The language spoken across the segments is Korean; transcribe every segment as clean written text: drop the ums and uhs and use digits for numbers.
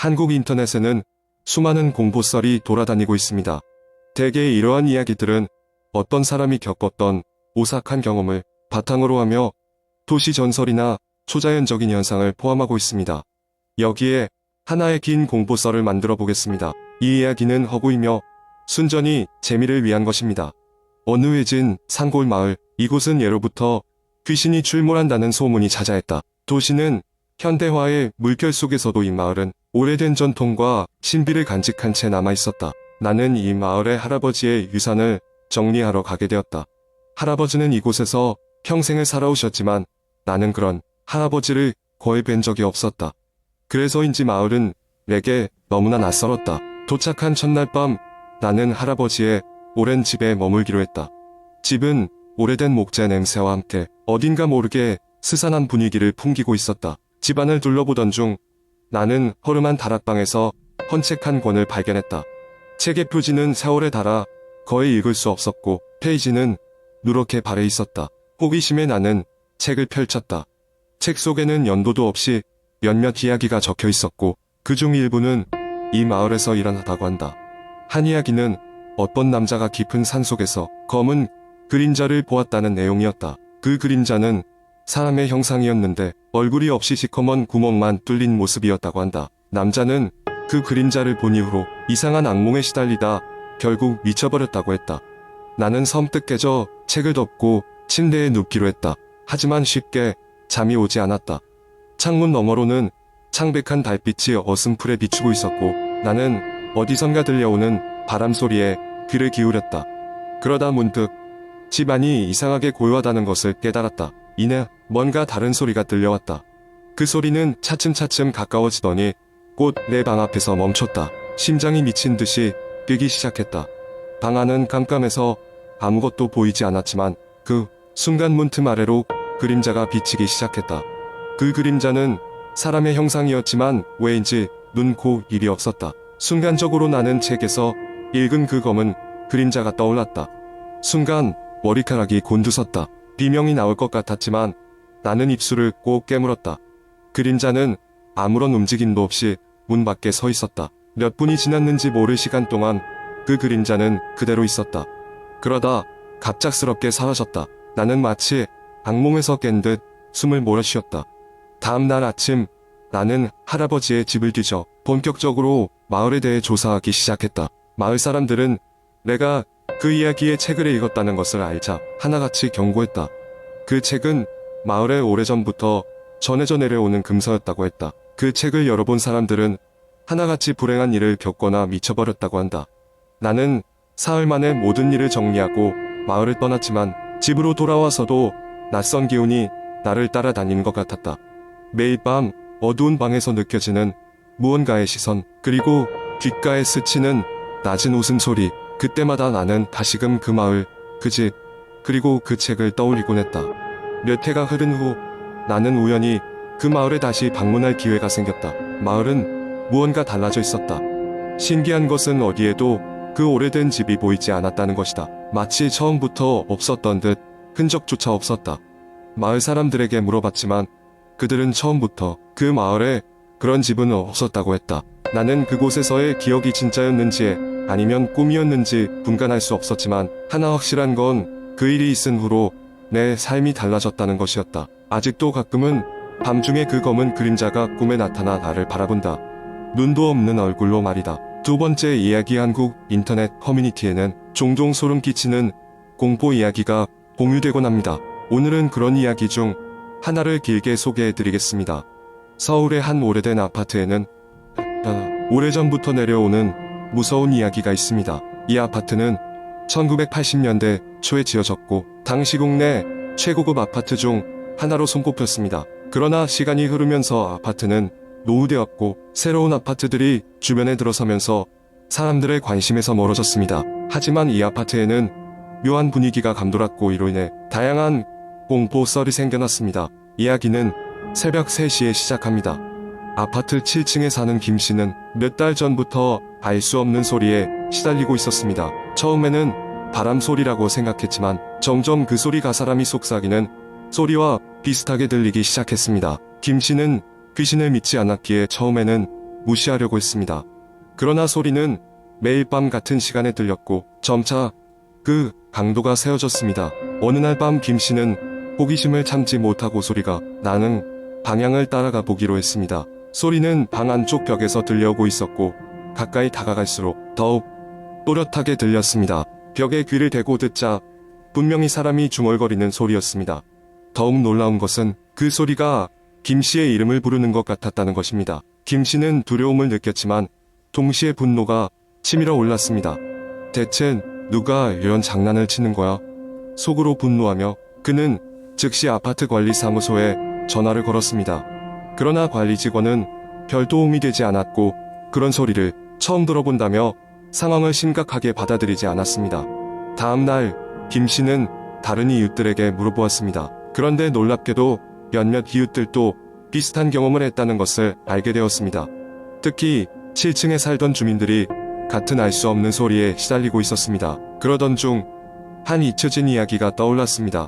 한국 인터넷에는 수많은 공포썰이 돌아다니고 있습니다. 대개 이러한 이야기들은 어떤 사람이 겪었던 오싹한 경험을 바탕으로 하며 도시 전설이나 초자연적인 현상을 포함하고 있습니다. 여기에 하나의 긴 공포썰을 만들어 보겠습니다. 이 이야기는 허구이며 순전히 재미를 위한 것입니다. 어느 외진 산골 마을, 이곳은 예로부터 귀신이 출몰한다는 소문이 자자했다. 도시는 현대화의 물결 속에서도 이 마을은 오래된 전통과 신비를 간직한 채 남아있었다. 나는 이 마을의 할아버지의 유산을 정리하러 가게 되었다. 할아버지는 이곳에서 평생을 살아오셨지만 나는 그런 할아버지를 거의 뵌 적이 없었다. 그래서인지 마을은 내게 너무나 낯설었다. 도착한 첫날 밤 나는 할아버지의 오랜 집에 머물기로 했다. 집은 오래된 목재 냄새와 함께 어딘가 모르게 스산한 분위기를 풍기고 있었다. 집안을 둘러보던 중 나는 허름한 다락방에서 헌책 한 권을 발견했다. 책의 표지는 세월에 닳아 거의 읽을 수 없었고 페이지는 누렇게 발해 있었다. 호기심에 나는 책을 펼쳤다. 책 속에는 연도도 없이 몇몇 이야기가 적혀 있었고 그중 일부는 이 마을에서 일어났다고 한다. 한 이야기는 어떤 남자가 깊은 산속에서 검은 그림자를 보았다는 내용이었다. 그 그림자는 사람의 형상이었는데 얼굴이 없이 시커먼 구멍만 뚫린 모습이었다고 한다. 남자는 그 그림자를 본 이후로 이상한 악몽에 시달리다 결국 미쳐버렸다고 했다. 나는 섬뜩 깨져 책을 덮고 침대에 눕기로 했다. 하지만 쉽게 잠이 오지 않았다. 창문 너머로는 창백한 달빛이 어슴풀에 비추고 있었고 나는 어디선가 들려오는 바람 소리에 귀를 기울였다. 그러다 문득 집안이 이상하게 고요하다는 것을 깨달았다. 이내 뭔가 다른 소리가 들려왔다. 그 소리는 차츰차츰 가까워지더니 곧 내 방 앞에서 멈췄다. 심장이 미친 듯이 뛰기 시작했다. 방 안은 깜깜해서 아무것도 보이지 않았지만 그 순간 문틈 아래로 그림자가 비치기 시작했다. 그 그림자는 사람의 형상이었지만 왜인지 눈, 코, 입이 없었다. 순간적으로 나는 책에서 읽은 그 검은 그림자가 떠올랐다. 순간 머리카락이 곤두섰다. 비명이 나올 것 같았지만 나는 입술을 꼭 깨물었다. 그림자는 아무런 움직임도 없이 문 밖에 서 있었다. 몇 분이 지났는지 모를 시간 동안 그 그림자는 그대로 있었다. 그러다 갑작스럽게 사라졌다. 나는 마치 악몽에서 깬 듯 숨을 몰아 쉬었다. 다음 날 아침 나는 할아버지의 집을 뒤져 본격적으로 마을에 대해 조사하기 시작했다. 마을 사람들은 내가 그 이야기의 책을 읽었다는 것을 알자 하나같이 경고했다. 그 책은 마을에 오래전부터 전해져 내려오는 금서였다고 했다. 그 책을 열어본 사람들은 하나같이 불행한 일을 겪거나 미쳐버렸다고 한다. 나는 사흘 만에 모든 일을 정리하고 마을을 떠났지만 집으로 돌아와서도 낯선 기운이 나를 따라다니는 것 같았다. 매일 밤 어두운 방에서 느껴지는 무언가의 시선, 그리고 귓가에 스치는 낮은 웃음소리. 그때마다 나는 다시금 그 마을, 그 집, 그리고 그 책을 떠올리곤 했다. 몇 해가 흐른 후 나는 우연히 그 마을에 다시 방문할 기회가 생겼다. 마을은 무언가 달라져 있었다. 신기한 것은 어디에도 그 오래된 집이 보이지 않았다는 것이다. 마치 처음부터 없었던 듯 흔적조차 없었다. 마을 사람들에게 물어봤지만 그들은 처음부터 그 마을에 그런 집은 없었다고 했다. 나는 그곳에서의 기억이 진짜였는지 아니면 꿈이었는지 분간할 수 없었지만 하나 확실한 건 그 일이 있은 후로 내 삶이 달라졌다는 것이었다. 아직도 가끔은 밤중에 그 검은 그림자가 꿈에 나타나 나를 바라본다. 눈도 없는 얼굴로 말이다. 두 번째 이야기. 한국 인터넷 커뮤니티에는 종종 소름 끼치는 공포 이야기가 공유되곤 합니다. 오늘은 그런 이야기 중 하나를 길게 소개해드리겠습니다. 서울의 한 오래된 아파트에는 오래전부터 내려오는 무서운 이야기가 있습니다. 이 아파트는 1980년대 초에 지어졌고 당시 국내 최고급 아파트 중 하나로 손꼽혔습니다. 그러나 시간이 흐르면서 아파트는 노후되었고 새로운 아파트들이 주변에 들어서면서 사람들의 관심에서 멀어졌습니다. 하지만 이 아파트에는 묘한 분위기가 감돌았고 이로 인해 다양한 공포썰이 생겨났습니다. 이야기는 새벽 3시에 시작합니다. 아파트 7층에 사는 김씨는 몇 달 전부터 알 수 없는 소리에 시달리고 있었습니다. 처음에는 바람 소리라고 생각했지만 점점 그 소리가 사람이 속삭이는 소리와 비슷하게 들리기 시작했습니다. 김씨는 귀신을 믿지 않았기에 처음에는 무시하려고 했습니다. 그러나 소리는 매일 밤 같은 시간에 들렸고 점차 그 강도가 세워졌습니다. 어느 날 밤 김씨는 호기심을 참지 못하고 소리가 나는 방향을 따라가 보기로 했습니다. 소리는 방 안쪽 벽에서 들려오고 있었고 가까이 다가갈수록 더욱 또렷하게 들렸습니다. 벽에 귀를 대고 듣자 분명히 사람이 중얼거리는 소리였습니다. 더욱 놀라운 것은 그 소리가 김씨의 이름을 부르는 것 같았다는 것입니다. 김씨는 두려움을 느꼈지만 동시에 분노가 치밀어 올랐습니다. 대체 누가 이런 장난을 치는 거야? 속으로 분노하며 그는 즉시 아파트 관리사무소에 전화를 걸었습니다. 그러나 관리 직원은 별 도움이 되지 않았고 그런 소리를 처음 들어본다며 상황을 심각하게 받아들이지 않았습니다. 다음 날 김씨는 다른 이웃들에게 물어보았습니다. 그런데 놀랍게도 몇몇 이웃들도 비슷한 경험을 했다는 것을 알게 되었습니다. 특히 7층에 살던 주민들이 같은 알 수 없는 소리에 시달리고 있었습니다. 그러던 중 한 잊혀진 이야기가 떠올랐습니다.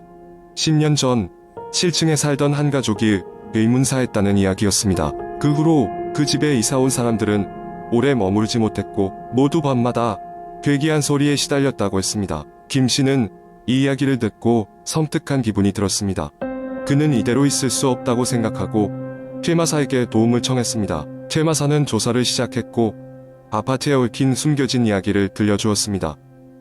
10년 전 7층에 살던 한 가족이 의문사했다는 이야기였습니다. 그 후로 그 집에 이사온 사람들은 오래 머물지 못했고 모두 밤마다 괴기한 소리에 시달렸다고 했습니다. 김씨는 이 이야기를 듣고 섬뜩한 기분이 들었습니다. 그는 이대로 있을 수 없다고 생각하고 퇴마사에게 도움을 청했습니다. 퇴마사는 조사를 시작했고 아파트에 얽힌 숨겨진 이야기를 들려주었습니다.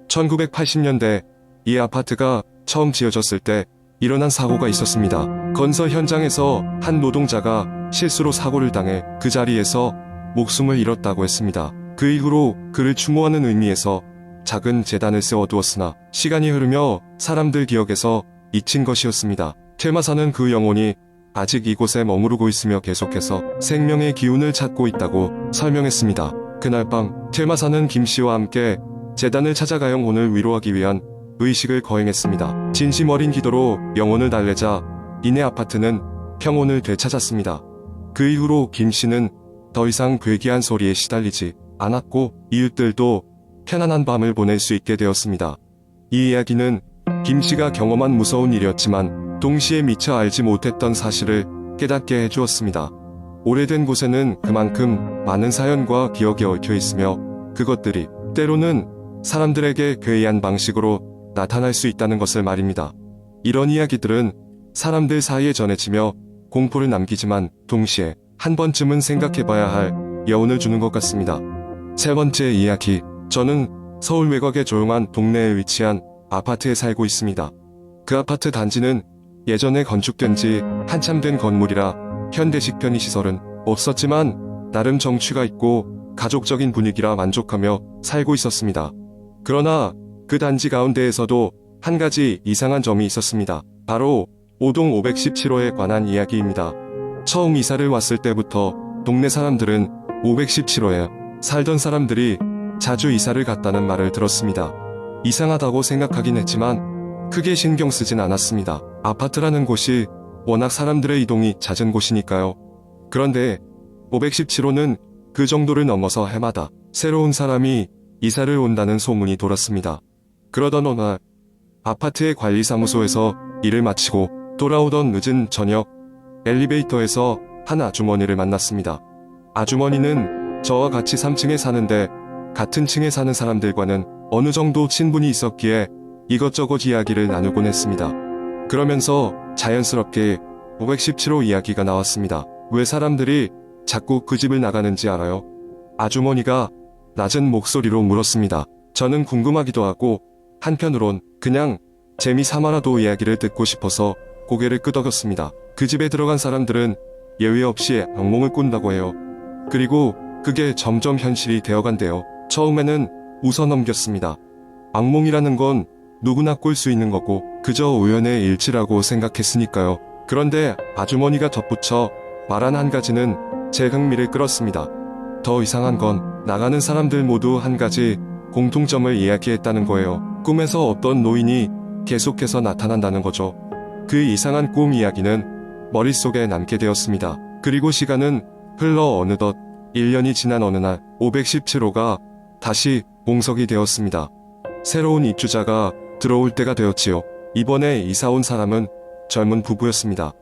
1980년대 이 아파트가 처음 지어졌을 때 일어난 사고가 있었습니다. 건설 현장에서 한 노동자가 실수로 사고를 당해 그 자리에서 목숨을 잃었다고 했습니다. 그 이후로 그를 추모하는 의미에서 작은 제단을 세워두었으나 시간이 흐르며 사람들 기억에서 잊힌 것이었습니다. 퇴마사는 그 영혼이 아직 이곳에 머무르고 있으며 계속해서 생명의 기운을 찾고 있다고 설명했습니다. 그날 밤 퇴마사는 김씨와 함께 제단을 찾아가 영혼을 위로하기 위한 의식을 거행했습니다. 진심 어린 기도로 영혼을 달래자 이내 아파트는 평온을 되찾았습니다. 그 이후로 김씨는 더 이상 괴기한 소리에 시달리지 않았고 이웃들도 편안한 밤을 보낼 수 있게 되었습니다. 이 이야기는 김씨가 경험한 무서운 일이었지만 동시에 미처 알지 못했던 사실을 깨닫게 해주었습니다. 오래된 곳에는 그만큼 많은 사연과 기억이 얽혀 있으며 그것들이 때로는 사람들에게 괴이한 방식으로 나타날 수 있다는 것을 말입니다. 이런 이야기들은 사람들 사이에 전해지며 공포를 남기지만 동시에 한 번쯤은 생각해봐야 할 여운을 주는 것 같습니다. 세 번째 이야기, 저는 서울 외곽의 조용한 동네에 위치한 아파트에 살고 있습니다. 그 아파트 단지는 예전에 건축된 지 한참 된 건물이라 현대식 편의시설은 없었지만 나름 정취가 있고 가족적인 분위기라 만족하며 살고 있었습니다. 그러나 그 단지 가운데에서도 한 가지 이상한 점이 있었습니다. 바로 5동 517호에 관한 이야기입니다. 처음 이사를 왔을 때부터 동네 사람들은 517호에 살던 사람들이 자주 이사를 갔다는 말을 들었습니다. 이상하다고 생각하긴 했지만 크게 신경 쓰진 않았습니다. 아파트라는 곳이 워낙 사람들의 이동이 잦은 곳이니까요. 그런데 517호는 그 정도를 넘어서 해마다 새로운 사람이 이사를 온다는 소문이 돌았습니다. 그러던 어느 날 아파트의 관리사무소에서 일을 마치고 돌아오던 늦은 저녁 엘리베이터에서 한 아주머니를 만났습니다. 아주머니는 저와 같이 3층에 사는데 같은 층에 사는 사람들과는 어느 정도 친분이 있었기에 이것저것 이야기를 나누곤 했습니다. 그러면서 자연스럽게 517호 이야기가 나왔습니다. 왜 사람들이 자꾸 그 집을 나가는지 알아요? 아주머니가 낮은 목소리로 물었습니다. 저는 궁금하기도 하고 한편으론 그냥 재미삼아라도 이야기를 듣고 싶어서 고개를 끄덕였습니다. 그 집에 들어간 사람들은 예외 없이 악몽을 꾼다고 해요. 그리고 그게 점점 현실이 되어간대요. 처음에는 웃어 넘겼습니다. 악몽이라는 건 누구나 꿀 수 있는 거고 그저 우연의 일치라고 생각했으니까요. 그런데 아주머니가 덧붙여 말한 한 가지는 제 흥미를 끌었습니다. 더 이상한 건 나가는 사람들 모두 한 가지 공통점을 이야기했다는 거예요. 꿈에서 어떤 노인이 계속해서 나타난다는 거죠. 그 이상한 꿈 이야기는 머릿속에 남게 되었습니다. 그리고 시간은 흘러 어느덧 1년이 지난 어느 날 517호가 다시 공석이 되었습니다. 새로운 입주자가 들어올 때가 되었지요. 이번에 이사온 사람은 젊은 부부였습니다.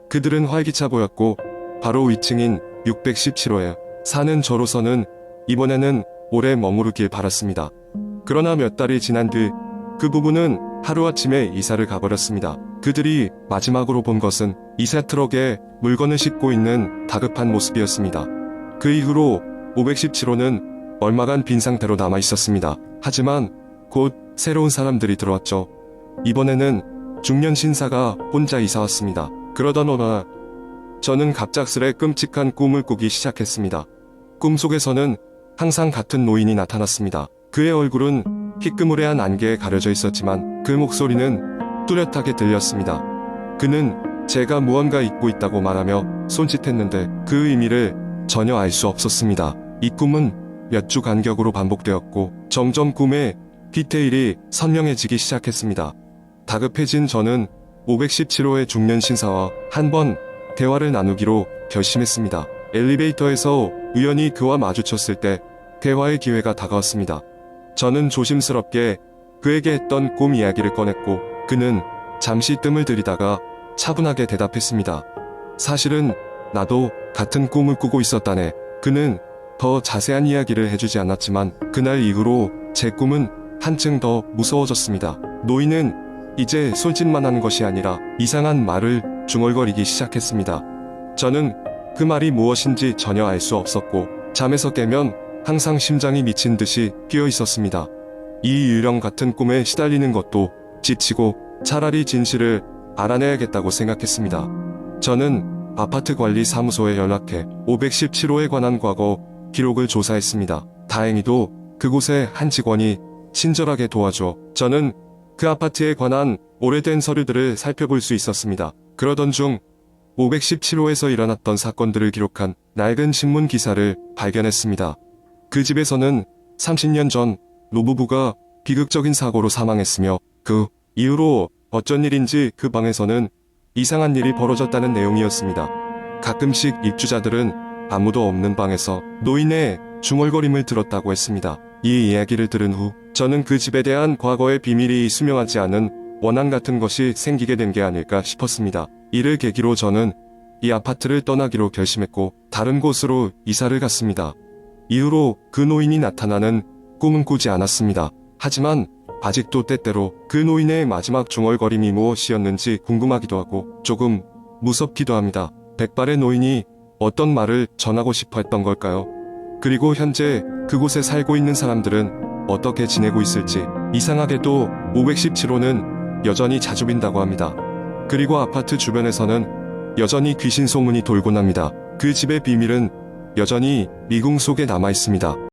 그들은 활기차 보였고 바로 위층인 617호에 사는 저로서는 이번에는 오래 머무르길 바랐습니다. 그러나 몇 달이 지난 뒤 그 부부는 하루아침에 이사를 가버렸습니다. 그들이 마지막으로 본 것은 이사 트럭에 물건을 싣고 있는 다급한 모습이었습니다. 그 이후로 517호는 얼마간 빈 상태로 남아 있었습니다. 하지만 곧 새로운 사람들이 들어왔죠. 이번에는 중년 신사가 혼자 이사 왔습니다. 그러던 어느 날 저는 갑작스레 끔찍한 꿈을 꾸기 시작했습니다. 꿈속에서는 항상 같은 노인이 나타났습니다. 그의 얼굴은 희끄무레한 안개에 가려져 있었지만 그 목소리는 뚜렷하게 들렸습니다. 그는 제가 무언가 잊고 있다고 말하며 손짓했는데 그 의미를 전혀 알 수 없었습니다. 이 꿈은 몇 주 간격으로 반복되었고 점점 꿈의 디테일이 선명해지기 시작했습니다. 다급해진 저는 517호의 중년 신사와 한번 대화를 나누기로 결심했습니다. 엘리베이터에서 우연히 그와 마주쳤을 때 대화의 기회가 다가왔습니다. 저는 조심스럽게 그에게 했던 꿈 이야기를 꺼냈고 그는 잠시 뜸을 들이다가 차분하게 대답했습니다. 사실은 나도 같은 꿈을 꾸고 있었다네. 그는 더 자세한 이야기를 해주지 않았지만 그날 이후로 제 꿈은 한층 더 무서워졌습니다. 노인은 이제 솔짓만 하는 것이 아니라 이상한 말을 중얼거리기 시작했습니다. 저는 그 말이 무엇인지 전혀 알 수 없었고 잠에서 깨면 항상 심장이 미친 듯이 뛰어 있었습니다. 이 유령 같은 꿈에 시달리는 것도 지치고 차라리 진실을 알아내야겠다고 생각했습니다. 저는 아파트 관리 사무소에 연락해 517호에 관한 과거 기록을 조사했습니다. 다행히도 그곳의 한 직원이 친절하게 도와줘 저는 그 아파트에 관한 오래된 서류들을 살펴볼 수 있었습니다. 그러던 중 517호에서 일어났던 사건들을 기록한 낡은 신문 기사를 발견했습니다. 그 집에서는 30년 전 노부부가 비극적인 사고로 사망했으며 그 이후로 어쩐 일인지 그 방에서는 이상한 일이 벌어졌다는 내용이었습니다. 가끔씩 입주자들은 아무도 없는 방에서 노인의 중얼거림을 들었다고 했습니다. 이 이야기를 들은 후 저는 그 집에 대한 과거의 비밀이 수명하지 않은 원한 같은 것이 생기게 된 게 아닐까 싶었습니다. 이를 계기로 저는 이 아파트를 떠나기로 결심했고 다른 곳으로 이사를 갔습니다. 이후로 그 노인이 나타나는 꿈은 꾸지 않았습니다. 하지만 아직도 때때로 그 노인의 마지막 중얼거림이 무엇이었는지 궁금하기도 하고 조금 무섭기도 합니다. 백발의 노인이 어떤 말을 전하고 싶어 했던 걸까요? 그리고 현재 그곳에 살고 있는 사람들은 어떻게 지내고 있을지. 이상하게도 517호는 여전히 자주 빈다고 합니다. 그리고 아파트 주변에서는 여전히 귀신 소문이 돌곤 합니다. 그 집의 비밀은 여전히 미궁 속에 남아 있습니다.